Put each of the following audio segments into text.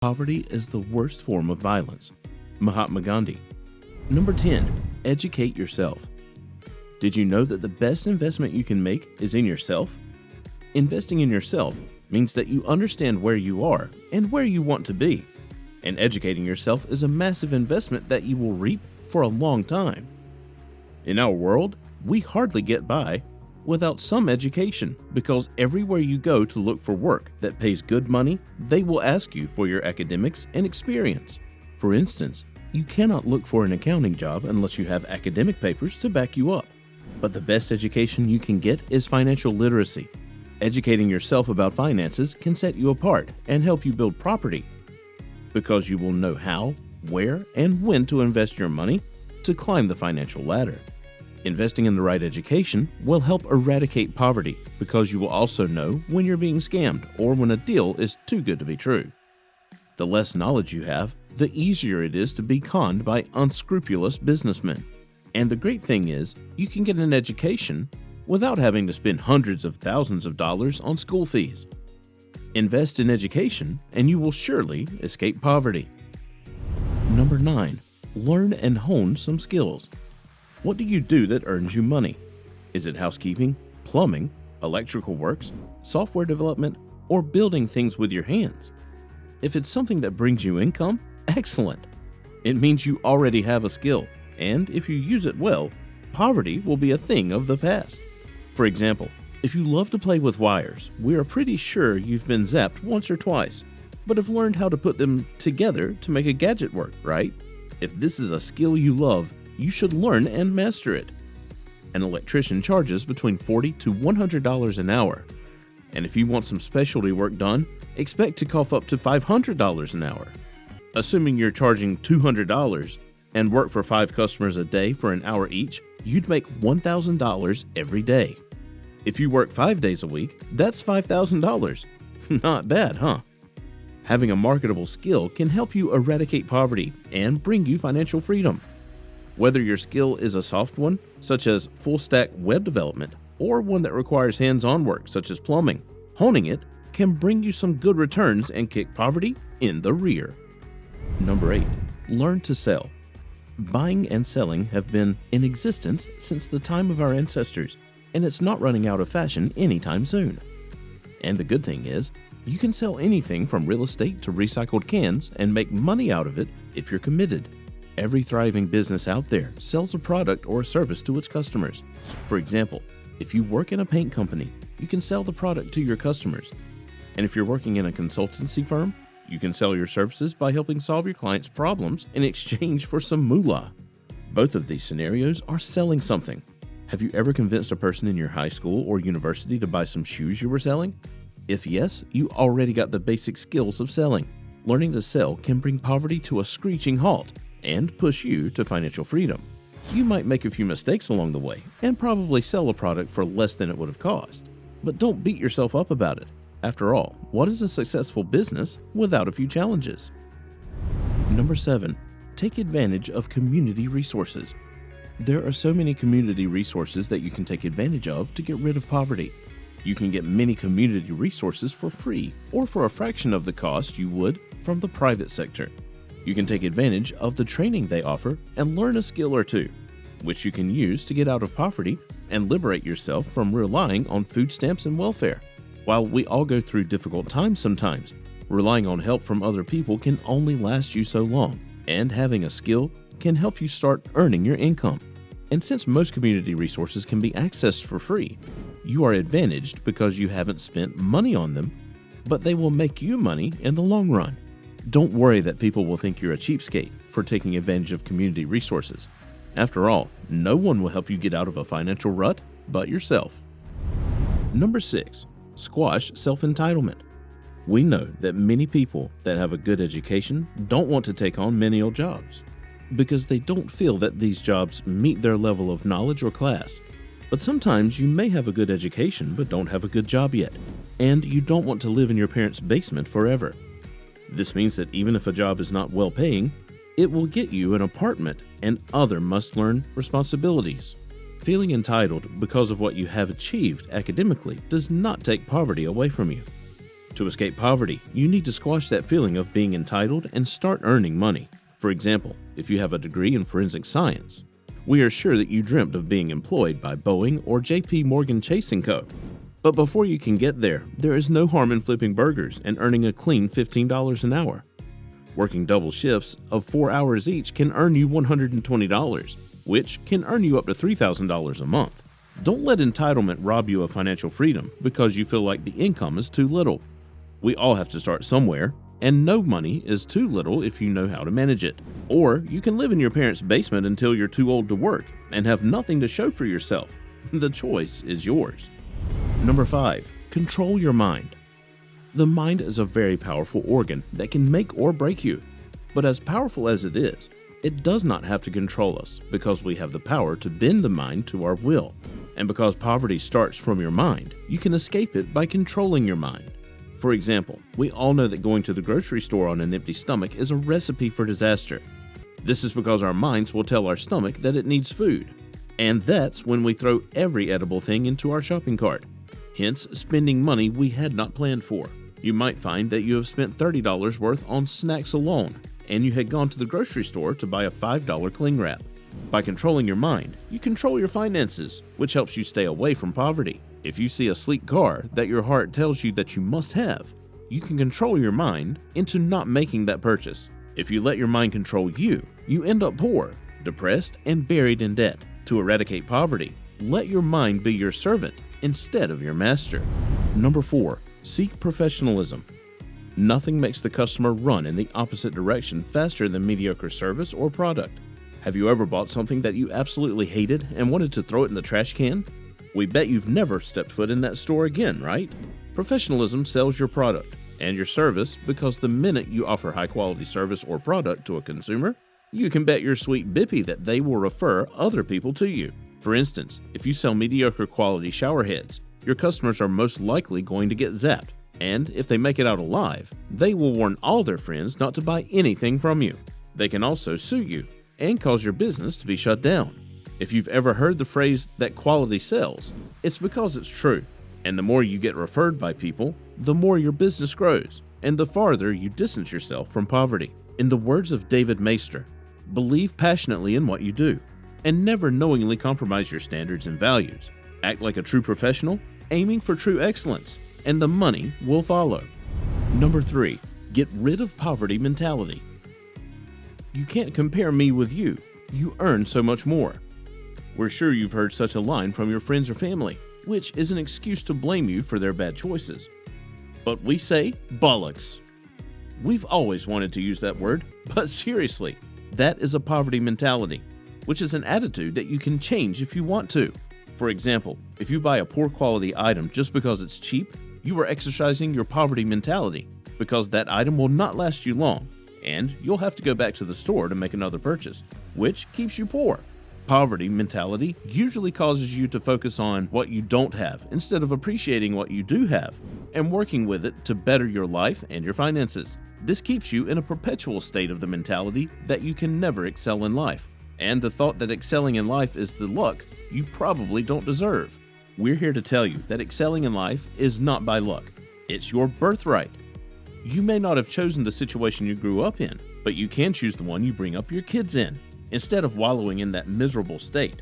Poverty is the worst form of violence. Mahatma Gandhi. Number 10. Educate yourself. Did you know that the best investment you can make is in yourself? Investing in yourself means that you understand where you are and where you want to be. And educating yourself is a massive investment that you will reap for a long time. In our world, we hardly get by without some education, because everywhere you go to look for work that pays good money, they will ask you for your academics and experience. For instance, you cannot look for an accounting job unless you have academic papers to back you up. But the best education you can get is financial literacy. Educating yourself about finances can set you apart and help you build property, because you will know how, where, and when to invest your money to climb the financial ladder. Investing in the right education will help eradicate poverty, because you will also know when you're being scammed or when a deal is too good to be true. The less knowledge you have, the easier it is to be conned by unscrupulous businessmen. And the great thing is, you can get an education without having to spend hundreds of thousands of dollars on school fees. Invest in education and you will surely escape poverty. Number 9. Learn and hone some skills. What do you do that earns you money? Is it housekeeping, plumbing, electrical works, software development, or building things with your hands? If it's something that brings you income, excellent. It means you already have a skill, and if you use it well, poverty will be a thing of the past. For example, if you love to play with wires, we are pretty sure you've been zapped once or twice, but have learned how to put them together to make a gadget work, right? If this is a skill you love, you should learn and master it. An electrician charges between $40 to $100 an hour, and if you want some specialty work done, expect to cough up to $500 an hour. Assuming you're charging $200 and work for 5 customers a day for an hour each, you'd make $1,000 every day. If you work 5 days a week, that's $5,000. Not bad, huh? Having a marketable skill can help you eradicate poverty and bring you financial freedom. Whether your skill is a soft one, such as full-stack web development, or one that requires hands-on work, such as plumbing, honing it can bring you some good returns and kick poverty in the rear. Number 8. Learn to sell. Buying and selling have been in existence since the time of our ancestors, and it's not running out of fashion anytime soon. And the good thing is, you can sell anything from real estate to recycled cans and make money out of it if you're committed. Every thriving business out there sells a product or a service to its customers. For example, if you work in a paint company, you can sell the product to your customers. And if you're working in a consultancy firm, you can sell your services by helping solve your clients' problems in exchange for some moolah. Both of these scenarios are selling something. Have you ever convinced a person in your high school or university to buy some shoes you were selling? If yes, you already got the basic skills of selling. Learning to sell can bring poverty to a screeching halt and push you to financial freedom. You might make a few mistakes along the way and probably sell a product for less than it would have cost. But don't beat yourself up about it. After all, what is a successful business without a few challenges? Number 7. Take advantage of community resources. There are so many community resources that you can take advantage of to get rid of poverty. You can get many community resources for free or for a fraction of the cost you would from the private sector. You can take advantage of the training they offer and learn a skill or two, which you can use to get out of poverty and liberate yourself from relying on food stamps and welfare. While we all go through difficult times sometimes, relying on help from other people can only last you so long, and having a skill can help you start earning your income. And since most community resources can be accessed for free, you are advantaged because you haven't spent money on them, but they will make you money in the long run. Don't worry that people will think you're a cheapskate for taking advantage of community resources. After all, no one will help you get out of a financial rut but yourself. Number 6. Squash self-entitlement. We know that many people that have a good education don't want to take on menial jobs because they don't feel that these jobs meet their level of knowledge or class. But sometimes you may have a good education but don't have a good job yet, and you don't want to live in your parents' basement forever. This means that even if a job is not well paying, it will get you an apartment and other must-learn responsibilities. Feeling entitled because of what you have achieved academically does not take poverty away from you. To escape poverty, you need to squash that feeling of being entitled and start earning money. For example, if you have a degree in forensic science, we are sure that you dreamt of being employed by Boeing or JP Morgan Chase & Co. But before you can get there, there is no harm in flipping burgers and earning a clean $15 an hour. Working double shifts of 4 hours each can earn you $120, which can earn you up to $3,000 a month. Don't let entitlement rob you of financial freedom because you feel like the income is too little. We all have to start somewhere, and no money is too little if you know how to manage it. Or you can live in your parents' basement until you're too old to work and have nothing to show for yourself. The choice is yours. Number 5. Control your mind. The mind is a very powerful organ that can make or break you. But as powerful as it is, it does not have to control us because we have the power to bend the mind to our will. And because poverty starts from your mind, you can escape it by controlling your mind. For example, we all know that going to the grocery store on an empty stomach is a recipe for disaster. This is because our minds will tell our stomach that it needs food. And that's when we throw every edible thing into our shopping cart, hence spending money we had not planned for. You might find that you have spent $30 worth on snacks alone, and you had gone to the grocery store to buy a $5 cling wrap. By controlling your mind, you control your finances, which helps you stay away from poverty. If you see a sleek car that your heart tells you that you must have, you can control your mind into not making that purchase. If you let your mind control you, you end up poor, depressed, and buried in debt. To eradicate poverty, let your mind be your servant instead of your master. Number 4. Seek professionalism. Nothing makes the customer run in the opposite direction faster than mediocre service or product. Have you ever bought something that you absolutely hated and wanted to throw it in the trash can? We bet you've never stepped foot in that store again, right? Professionalism sells your product and your service because the minute you offer high-quality service or product to a consumer, you can bet your sweet bippy that they will refer other people to you. For instance, if you sell mediocre quality shower heads, your customers are most likely going to get zapped, and if they make it out alive, they will warn all their friends not to buy anything from you. They can also sue you and cause your business to be shut down. If you've ever heard the phrase that quality sells, it's because it's true. And the more you get referred by people, the more your business grows, and the farther you distance yourself from poverty. In the words of David Maister, believe passionately in what you do, and never knowingly compromise your standards and values. Act like a true professional, aiming for true excellence, and the money will follow. Number 3. Get rid of poverty mentality. You can't compare me with you. You earn so much more. We're sure you've heard such a line from your friends or family, which is an excuse to blame you for their bad choices. But we say bollocks. We've always wanted to use that word, but seriously, that is a poverty mentality, which is an attitude that you can change if you want to. For example, if you buy a poor quality item just because it's cheap, you are exercising your poverty mentality because that item will not last you long, and you'll have to go back to the store to make another purchase, which keeps you poor. Poverty mentality usually causes you to focus on what you don't have instead of appreciating what you do have and working with it to better your life and your finances. This keeps you in a perpetual state of the mentality that you can never excel in life, and the thought that excelling in life is the luck you probably don't deserve. We're here to tell you that excelling in life is not by luck. It's your birthright. You may not have chosen the situation you grew up in, but you can choose the one you bring up your kids in. Instead of wallowing in that miserable state,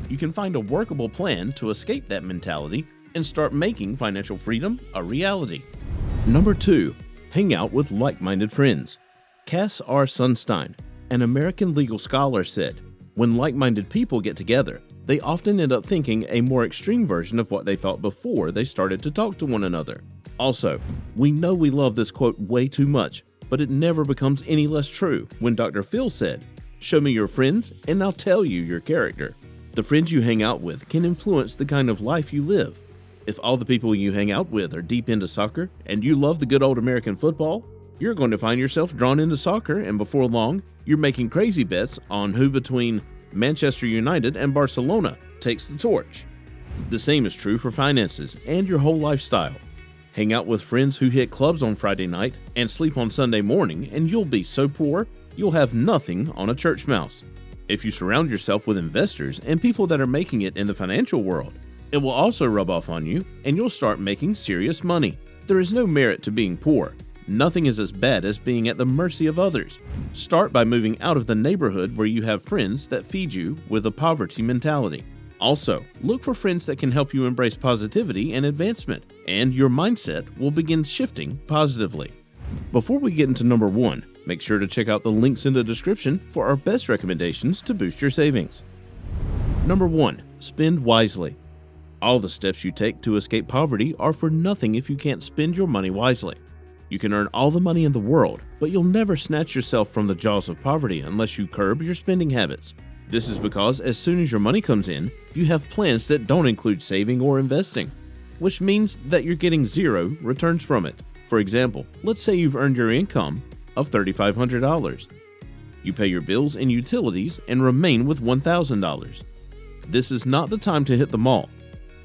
you can find a workable plan to escape that mentality and start making financial freedom a reality. Number 2. Hang out with like-minded friends. Cass R. Sunstein, an American legal scholar, said, "When like-minded people get together, they often end up thinking a more extreme version of what they thought before they started to talk to one another." Also, we know we love this quote way too much, but it never becomes any less true when Dr. Phil said, "Show me your friends, and I'll tell you your character." The friends you hang out with can influence the kind of life you live. If all the people you hang out with are deep into soccer, and you love the good old American football, you're going to find yourself drawn into soccer, and before long, you're making crazy bets on who between Manchester United and Barcelona takes the torch. The same is true for finances and your whole lifestyle. Hang out with friends who hit clubs on Friday night and sleep on Sunday morning, and you'll be so poor, you'll have nothing on a church mouse. If you surround yourself with investors and people that are making it in the financial world, it will also rub off on you, and you'll start making serious money. There is no merit to being poor. Nothing is as bad as being at the mercy of others. Start by moving out of the neighborhood where you have friends that feed you with a poverty mentality. Also, look for friends that can help you embrace positivity and advancement, and your mindset will begin shifting positively. Before we get into number 1, make sure to check out the links in the description for our best recommendations to boost your savings. Number 1. Spend wisely. All the steps you take to escape poverty are for nothing if you can't spend your money wisely. You can earn all the money in the world, but you'll never snatch yourself from the jaws of poverty unless you curb your spending habits. This is because as soon as your money comes in, you have plans that don't include saving or investing, which means that you're getting zero returns from it. For example, let's say you've earned your income of $3,500. You pay your bills and utilities and remain with $1,000. This is not the time to hit the mall.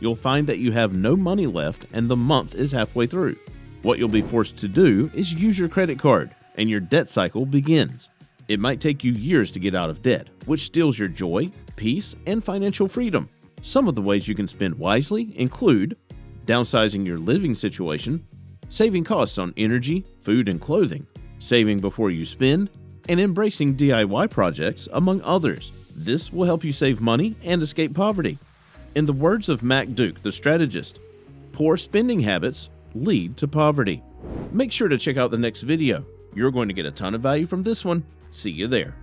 You'll find that you have no money left and the month is halfway through. What you'll be forced to do is use your credit card, and your debt cycle begins. It might take you years to get out of debt, which steals your joy, peace, and financial freedom. Some of the ways you can spend wisely include downsizing your living situation, saving costs on energy, food, and clothing, saving before you spend, and embracing DIY projects, among others. This will help you save money and escape poverty. In the words of Mac Duke, the strategist, poor spending habits lead to poverty. Make sure to check out the next video. You're going to get a ton of value from this one. See you there.